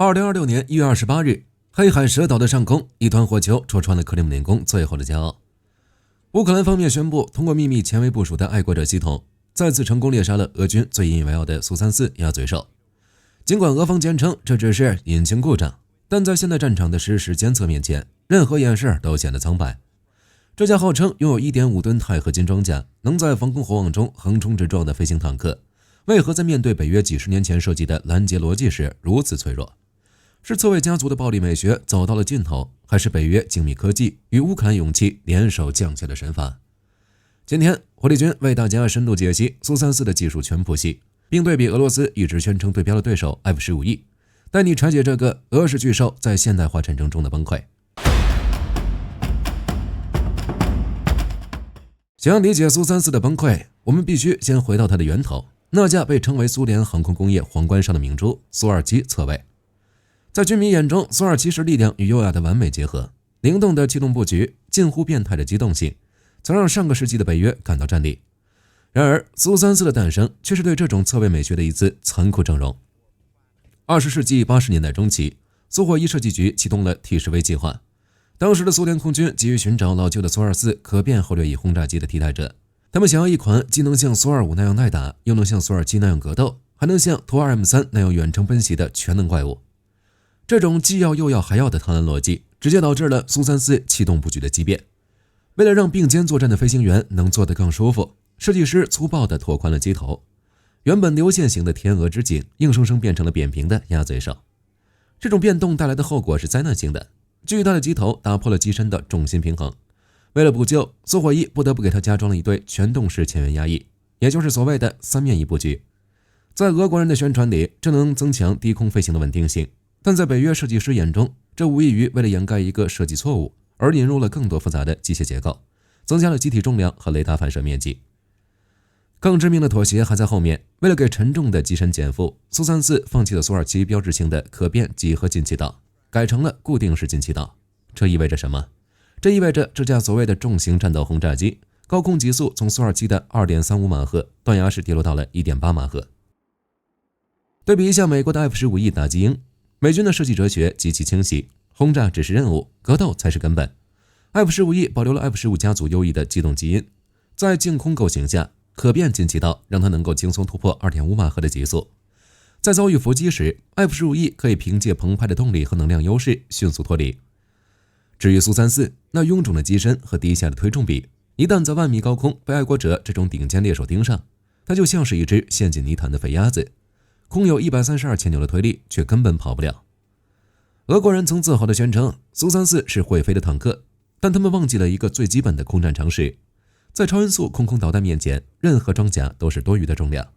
2026年1月28日，黑海蛇島的上空，一团火球戳穿了克里姆林宮最後的驕傲。烏克蘭方面宣布，通過秘密前衛部署的愛國者系統，再次成功獵殺了俄軍最引以為傲的蘇34鴨嘴獸。儘管俄方堅稱這只是引擎故障，但在現代戰場的實時監測面前，任何掩飾都顯得蒼白。這架號稱擁有 1.5 噸鈦合金裝甲，能在防空火網中橫衝直撞的飛行坦克，為何在面對北約幾十年前設計的攔截邏輯時如此脆弱？是刺蝟家族的暴力美學走到了盡頭，還是北約精密科技與烏克蘭勇氣聯手降下的神罰？今天，火力軍為大家深度解析蘇34的技術全譜系，並對比俄羅斯一直宣稱對標的對手 F-15E， 帶你拆解這個俄式巨獸在現代化戰爭中的崩潰。想要理解蘇34的崩潰，我們必須先回到它的源頭，那架被稱為蘇聯航空工業皇冠上的明珠蘇27側衛。在軍迷眼中，蘇27是力量與優雅的完美結合，靈動的氣動布局，近乎变態的機动性，曾讓上個世紀的北約感到戰栗。然而，蘇34的誕生卻是對這種側衛美學的一次殘酷整容。20世紀80年代中期，蘇火一設計局啟動了 T10V 計劃。當時的蘇聯空軍急於尋找老舊的蘇24可變後掠翼轟炸機的替代者，他們想要一款既能像蘇25那樣耐打，又能像蘇27那樣格鬥，還能像图 2M3那樣遠程奔襲的全能怪物。這種既要又要還要的貪婪邏輯，直接導致了蘇34氣動布局的畸變。為了讓並肩作戰的飛行員能坐得更舒服，設計師粗暴地拓寬了機頭，原本流線型的天鵝之頸硬生生變成了扁平的鴨嘴獸。這種變動帶來的後果是災難性的，巨大的機頭打破了機身的重心平衡。為了補救，蘇火一不得不給它加裝了一對全動式前緣壓翼，也就是所謂的三面翼布局。在俄國人的宣傳裡，這能增強低空飛行的穩定性。但在北約設計師眼中，這無異於為了掩蓋一個設計錯誤而引入了更多複雜的機械結構，增加了機體重量和雷達反射面積。更致命的妥協還在後面，為了給沉重的機身減負，蘇34放棄了蘇27標誌性的可變幾何进氣道，改成了固定式进气道。這意味着什麼？這意味着這架所謂的重型戰鬥轟炸機高空極速從蘇27的 2.35 馬赫斷崖式跌落到了 1.8 馬赫。對比一下美國的 F-15E 打擊鷹，美軍的設計哲學極其清晰，轟炸只是任務，格鬥才是根本。F-15E 保留了 F-15家族優異的機動基因，在淨空構型下，可變進气道讓它能夠輕鬆突破 2.5 馬赫的極速。在遭遇伏擊時， F-15E 可以憑借澎湃的動力和能量優勢迅速脫離。至於蘇34，那臃腫的機身和低下的推重比，一旦在萬米高空被愛國者這種頂尖獵手盯上，它就像是一隻陷進泥潭的肥鴨子，空有132千牛的推力，卻根本跑不了。俄國人曾自豪地宣稱蘇34是會飛的坦克，但他們忘記了一個最基本的空戰常識：在超音速空空導彈面前，任何裝甲都是多餘的重量。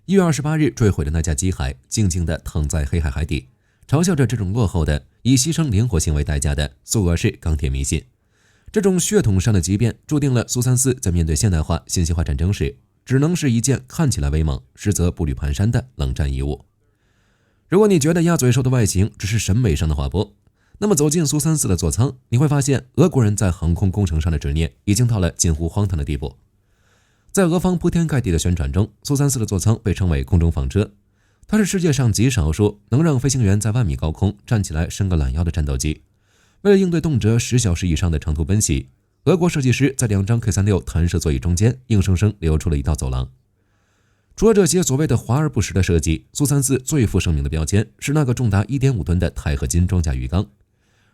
1月28日墜毀的那架機海，靜靜地躺在黑海海底，嘲笑着這種落後的、以犧牲靈活性為代價的蘇俄式鋼鐵迷信。這種血統上的畸變，注定了蘇34在面對現代化、信息化戰爭時，只能是一件看起來威猛，實則步履蹣跚的冷戰遺物。如果你覺得鴨嘴獸的外形只是審美上的滑坡，那麼走進蘇34的座艙，你會發現俄國人在航空工程上的執念已經到了近乎荒唐的地步。在俄方鋪天蓋地的宣傳中，蘇34的座艙被稱為空中房車，它是世界上極少數能讓飛行員在万米高空站起來伸個懶腰的戰鬥機。為了應對動輒10小時以上的長途奔襲，俄國設計師在2張 K36 彈射座椅中間硬生生留出了一道走廊。除了這些所謂的華而不實的設計，蘇34最负盛名的標籤是那個重達 1.5 噸的鈦合金裝甲魚缸。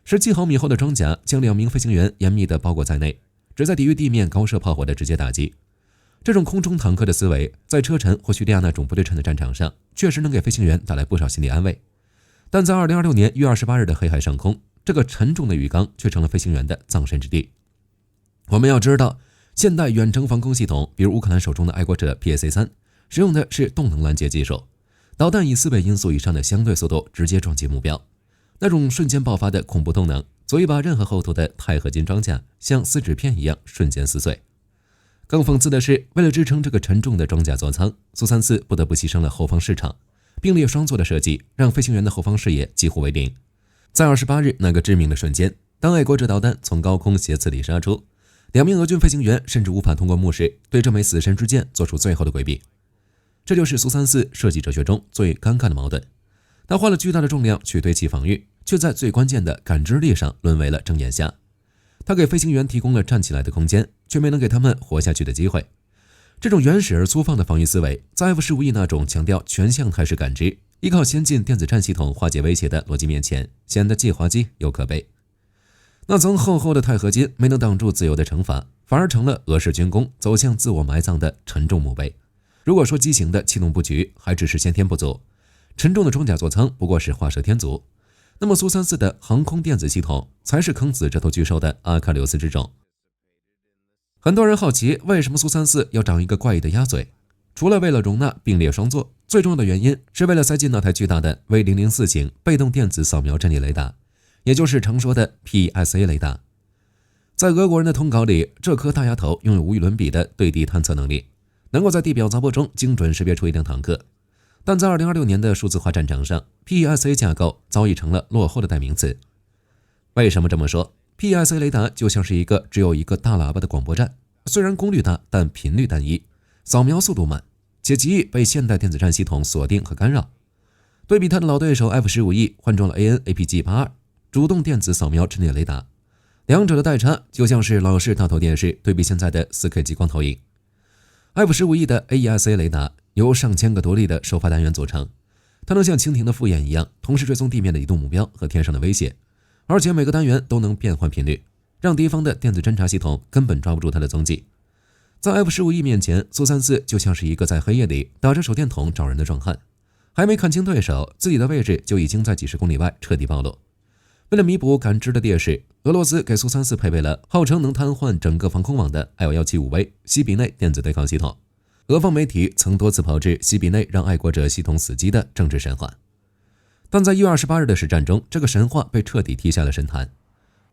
17毫米厚的裝甲將2名飛行員嚴密地包裹在內，旨在抵禦地面高射炮火的直接打擊。這種空中坦克的思維，在车臣或叙利亞那種不對稱的戰場上，確實能給飛行員帶來不少心理安慰。但在2026年1月28日的黑海上空，這個沉重的魚缸卻成了飛行員的葬身之地。我們要知道，現代遠程防空系統，比如烏克蘭手中的愛國者 PAC-3，使用的是动能攔截技術，導彈以4倍音速以上的相對速度直接撞擊目標，那種瞬間爆發的恐怖動能，足以把任何厚度的鈦合金裝甲像撕紙片一樣瞬間撕碎。更諷刺的是，為了支撐這個沉重的裝甲座艙，蘇34不得不犧牲了後方視場，並列雙座的設計讓飛行員的後方視野幾乎為零。在28日那個致命的瞬間，當愛國者導彈從高空斜刺裡殺出，2名俄軍飛行員甚至無法通過目視對這枚死神之箭做出最後的規避。這就是蘇34設計哲學中最尷尬的矛盾。他花了巨大的重量去堆砌防禦，卻在最關鍵的感知力上淪為了睜眼瞎。他給飛行員提供了站起來的空間，卻沒能給他們活下去的機會。這種原始而粗放的防禦思維，在 F-15E 那種強調全向態式感知、依靠先進電子戰系統化解威脅的邏輯面前，顯得既滑稽又可悲。那層厚厚的鈦合金沒能擋住自由的懲罰，反而成了俄式軍工走向自我埋葬的沉重墓碑。如果說機型的氣動布局還只是先天不足，沉重的裝甲座艙不過是畫蛇添足，那麼蘇34的航空電子系統才是坑死這頭巨獸的阿喀琉斯之種。很多人好奇為什麼蘇34要長一個怪異的鴨嘴，除了為了容納並列雙座，最重要的原因是為了塞進那台巨大的 V004 型被動電子掃描陣列雷達，也就是常說的 PESA 雷達。在俄國人的通稿裡，這顆大丫頭擁有無與倫比的對地探測能力，能夠在地表糟粕中精準識別出一輛坦克。但在2026年的數字化戰場上， PESA 架構早已成了落後的代名詞。為什麼這麼說？ PESA 雷達就像是一個只有一個大喇叭的廣播站，雖然功率大，但頻率單一，掃描速度慢，且極易被現代電子戰系統鎖定和干擾。對比他的老對手 F-15E 換裝了 AN/APG-82 主動電子掃描阵列雷達，兩者的代差就像是老式大头電視對比現在的 4K 激光投影。F-15E 的 AESA 雷達由上千個獨立的收發單元組成，它能像蜻蜓的複眼一樣，同時追蹤地面的移動目標和天上的威脅，而且每個單元都能變換頻率，讓敵方的電子偵察系統根本抓不住它的蹤跡。在 F-15E 面前，蘇34就像是一個在黑夜裡打着手電筒找人的壯漢，還沒看清對手，自己的位置就已經在幾十公里外徹底暴露。為了彌補感知的劣勢，俄羅斯給蘇34配備了號稱能癱瘓整個防空網的 L-175V 西比內電子對抗系統。俄方媒體曾多次炮製西比內讓愛國者系統死機的政治神話，但在1月28日的實戰中，這個神話被徹底踢下了神壇。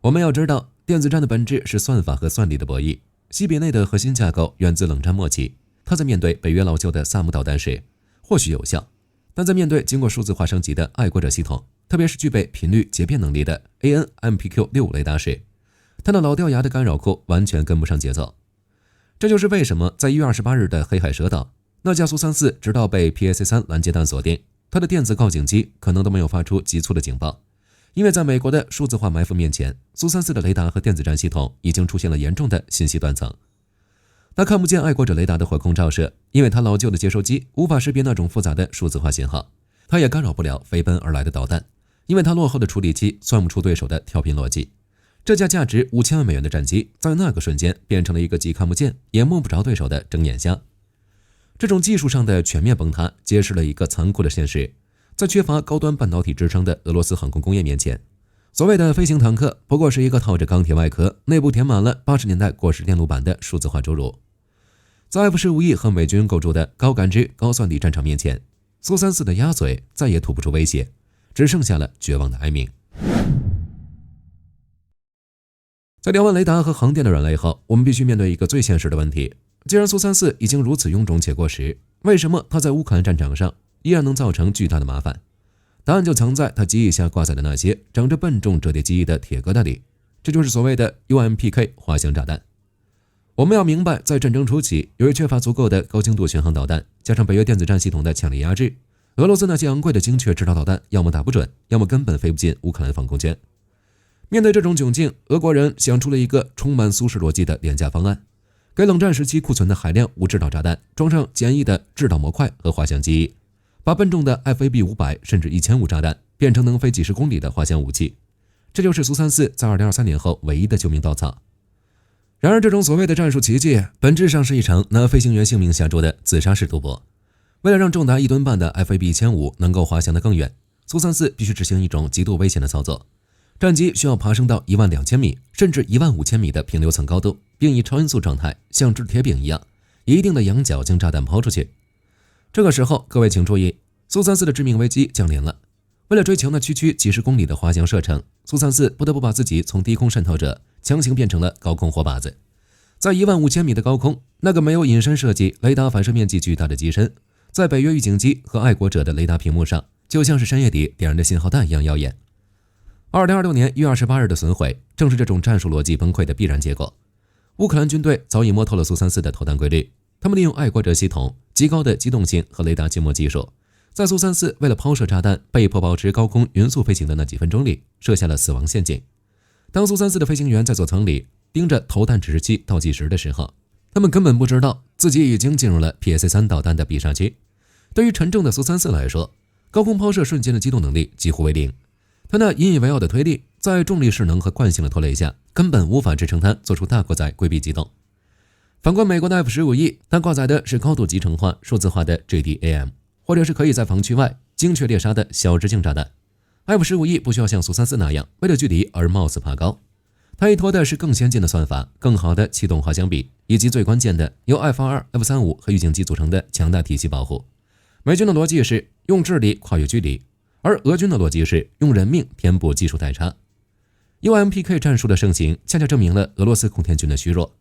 我們要知道，電子戰的本質是算法和算力的博弈。西比內的核心架構源自冷戰末期，它在面對北約老舊的薩姆導彈時或許有效，但在面對經過數字化升級的愛國者系統，特別是具備頻率節變能力的 AN/MPQ-65 雷達時，它那老掉牙的干擾庫完全跟不上節奏。這就是為什麼在1月28日的黑海蛇島，那架蘇34直到被 PSA-3 攔截彈鎖定，它的電子告警機可能都沒有發出急促的警報，因為在美國的數字化埋伏面前，蘇34的雷達和電子戰系統已經出現了嚴重的信息斷層。它看不見愛國者雷達的火控照射，因為它老舊的接收機無法識別那種複雜的數字化信號，它也干擾不了飛奔而來的導彈，因為它落後的處理器算不出對手的調頻邏輯。這架價值5000萬美元的戰機在那個瞬間變成了一個既看不見也摸不着對手的睜眼瞎。這種技術上的全面崩塌揭示了一個殘酷的現實，在缺乏高端半導體支撐的俄羅斯航空工業面前，所謂的飛行坦克不過是一個套着鋼鐵外殼，內部填滿了80年代過時電路板的數字化侏儒。在 F-15E 和美軍構築的高感知高算力戰場面前，蘇34的鴨嘴再也吐不出威脅，只剩下了絕望的哀鳴。在聊完雷達和航電的軟肋後，我們必須面對一個最現實的問題：既然蘇34已經如此臃腫且過時，為什麼它在烏克蘭戰場上依然能造成巨大的麻煩？答案就藏在它機翼下掛載的那些長着笨重折疊機翼的鐵疙瘩裡，這就是所謂的 UMPK 滑翔炸彈。我們要明白，在戰爭初期，由於缺乏足夠的高精度巡航導彈，加上北約電子戰系統的強力壓制，俄羅斯那些昂貴的精確制導導彈要麼打不準，要麼根本飛不進烏克蘭防空圈。面對這種窘境，俄國人想出了一個充滿蘇式邏輯的廉價方案，給冷戰時期庫存的海量無制導炸彈裝上簡易的制導模塊和滑翔機翼，把笨重的 FAB500 甚至1500炸彈變成能飛幾十公里的滑翔武器。這就是蘇34在2023年後唯一的救命稻草。然而，這種所謂的戰術奇蹟，本質上是一場拿飛行員性命下注的自殺式賭博。為了讓重達1噸半的 FAB-1500 能夠滑翔得更遠，蘇34必須執行一種極度危險的操作。戰機需要爬升到12000米甚至15000米的平流層高度，並以超音速狀態像掷鐵餅一樣以一定的仰角將炸彈拋出去。這個時候，各位請注意，蘇34的致命危機降臨了。為了追求那區區幾十公里的滑翔射程，蘇34不得不把自己從低空滲透者強行變成了高空活靶子。在15000米的高空，那個沒有隱身設計、雷達反射面積巨大的機身，在北約預警機和愛國者的雷達屏幕上，就像是深夜底點燃的信號彈一樣耀眼。2026年1月28日的損毀，正是這種戰術邏輯崩潰的必然結果。烏克蘭軍隊早已摸透了蘇34的投彈規律，他們利用愛國者系統極高的機動性和雷達靜默技術，在蘇34為了拋射炸彈被迫保持高空匀速飛行的那幾分鐘裡，設下了死亡陷阱。當蘇34的飛行員在座艙裡盯着投彈指示器倒計時的時候，他們根本不知道自己已經進入了 PSA-3 導彈的必殺區。對於沉重的蘇34來說，高空拋射瞬間的機動能力幾乎為零，它那引以為傲的推力在重力勢能和慣性的拖累下，根本無法支撐它做出大過載規避機動。反觀美國的 F-15E， 它掛載的是高度集成化、數字化的 JDAM， 或者是可以在防區外精確獵殺的小直徑炸彈。F-15E 不需要像蘇34那樣為了距離而冒死爬高，它依托的是更先進的算法、更好的氣动滑翔比，以及最關鍵的由 F-22、F-35 和預警机組成的強大体系保護。美軍的邏輯是用智力跨越距離，而俄軍的邏輯是用人命填補技術代差。UMPK 戰術的盛行恰恰證明了俄羅斯空天軍的虛弱，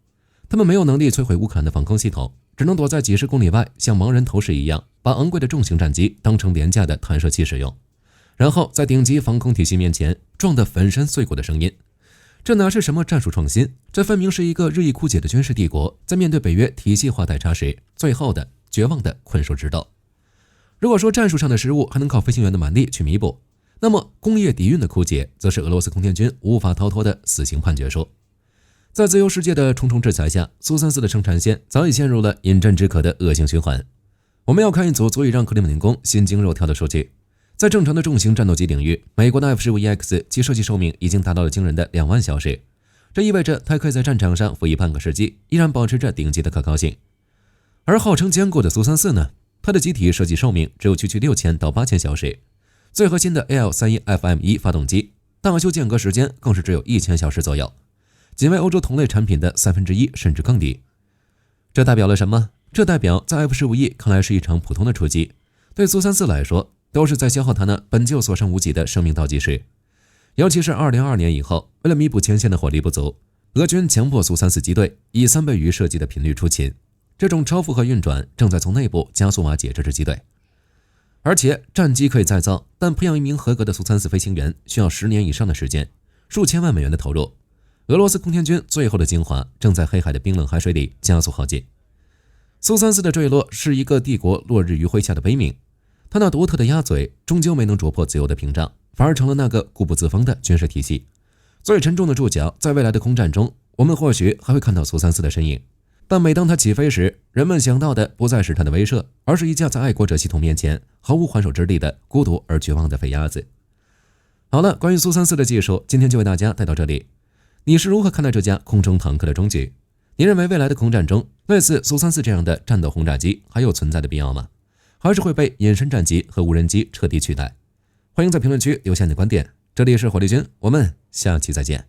他們沒有能力摧毀烏克蘭的防空系統，只能躲在幾十公里外，像盲人投石一樣，把昂貴的重型戰機當成廉價的彈射器使用，然後在頂級防空體系面前撞得粉身碎骨的聲音。這哪是什麼戰術創新？這分明是一個日益枯竭的軍事帝國在面對北約體系化代差時最後的絕望的困獸之鬥。如果說戰術上的失誤還能靠飛行員的蠻力去彌補，那麼工業底蘊的枯竭則是俄羅斯空天軍無法逃脫的死刑判決書。在自由世界的重重制裁下，蘇34的生產線早已陷入了饮鴆止渴的惡性循環。我們要看一組足以讓克里姆林宮心驚肉跳的數據。在正常的重型戰鬥機領域，美國的 F-15EX 其設計壽命已經達到了驚人的2萬小時，這意味着它可以在戰場上服役半個世紀，依然保持着頂級的可靠性。而號稱堅固的蘇34呢？它的機體設計壽命只有区區6000到8000小時，最核心的 AL31FM1 發動機大修間隔時間更是只有1000小時左右，僅為歐洲同類產品的1/3甚至更低。這代表了什麼？這代表在 F-15E 看來是一場普通的出擊，對蘇34來說都是在消耗它那本就所剩無幾的生命倒計時。尤其是2022年以後，為了彌補前線的火力不足，俄軍強迫蘇34機隊以3倍於設計的頻率出勤。這種超負荷運轉正在從內部加速瓦解這支機隊，而且戰機可以再造，但培養一名合格的蘇34飛行員需要10年以上的時間，數千萬美元的投入。俄羅斯空天軍最後的精華正在黑海的冰冷海水裡加速耗盡。蘇34的墜落是一個帝國落日餘暉下的悲鳴，他那獨特的鴨嘴終究沒能啄破自由的屏障，反而成了那個固步自封的軍事體系。最沉重的注腳，在未來的空戰中，我們或許還會看到蘇34的身影。但每當它起飛時，人們想到的不再是它的威懾，而是一架在愛國者系統面前毫無还手之力的孤獨而絕望的廢鴨子。好了，關於蘇34的技術，今天就為大家帶到這裡。你是如何看待這架空中坦克的終局？你認為未來的空戰中，類似蘇34這樣的戰鬥轟炸機還有存在的必要嗎？還是會被隱身戰機和無人機徹底取代？歡迎在評論區留下你的觀點。這裡是火力軍，我們下期再見。